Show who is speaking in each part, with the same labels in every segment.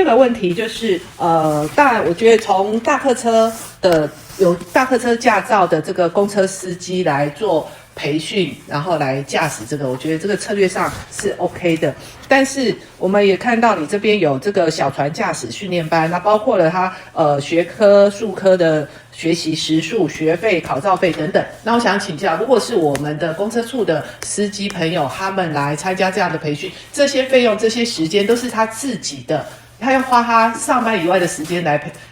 Speaker 1: 二个问题就是，当然我觉得从大客车的有大客车驾照的这个公车司机来做培训，然后来驾驶这个，我觉得这个策略上是 OK 的。但是我们也看到你这边有这个小船驾驶训练班，那包括了他学科、术科的学习时数、学费、考照费等等。那我想请教，如果是我们的公车处的司机朋友，他们来参加这样的培训，这些费用、这些时间都是他自己的。他要花他上班以外的时间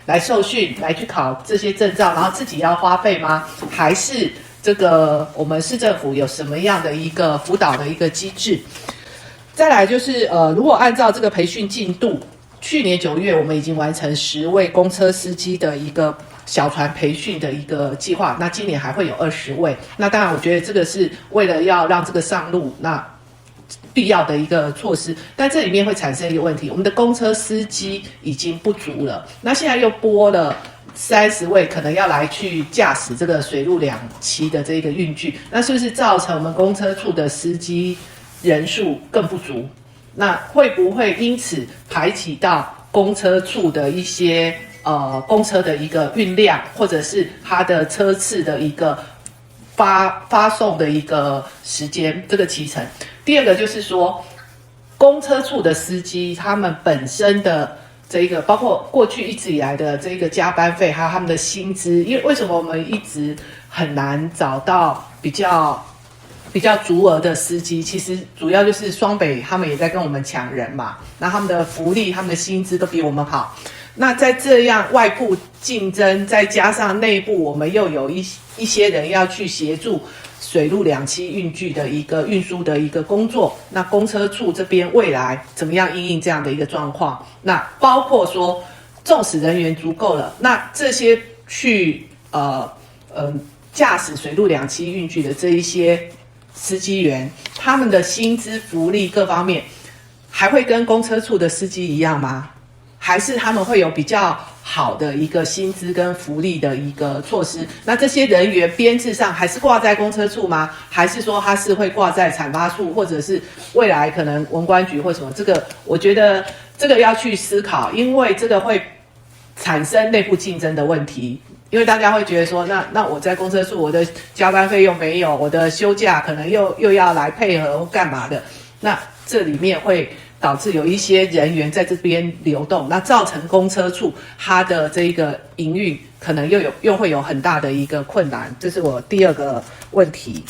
Speaker 1: 来受训，来去考这些证照，然后自己要花费吗？还是这个我们市政府有什么样的一个辅导的一个机制？再来就是如果按照这个培训进度，去年9月我们已经完成10位公车司机的一个小船培训的一个计划，那今年还会有20位。那当然，我觉得这个是为了要让这个上路，那必要的一个措施，但这里面会产生一个问题，我们的公车司机已经不足了，那现在又拨了30位，可能要来去驾驶这个水陆两栖的这个运具，那是不是造成我们公车处的司机人数更不足？那会不会因此排挤到公车处的一些公车的一个运量，或者是它的车次的一个发送的一个时间，这个期程？第二个就是说，公车处的司机他们本身的这个，包括过去一直以来的这个加班费，还有他们的薪资，因为为什么我们一直很难找到比较足额的司机？其实主要就是双北他们也在跟我们抢人嘛，那他们的福利、他们的薪资都比我们好。那在这样外部竞争，再加上内部我们又有一些人要去协助水陆两栖运具的一个运输的一个工作，那公车处这边未来怎么样因应这样的一个状况？那包括说，纵使人员足够了，那这些去驾驶水陆两栖运具的这一些司机员，他们的薪资、福利各方面，还会跟公车处的司机一样吗？还是他们会有比较好的一个薪资跟福利的一个措施？那这些人员编制上还是挂在公车处吗？还是说他是会挂在产发处，或者是未来可能文管局或什么？这个我觉得这个要去思考，因为这个会产生内部竞争的问题。因为大家会觉得说，那我在公车处，我的加班费用没有，我的休假可能又要来配合或干嘛的，那这里面会导致有一些人员在这边流动，那造成公车处它的这个营运可能又会有很大的一个困难，这是我第二个问题。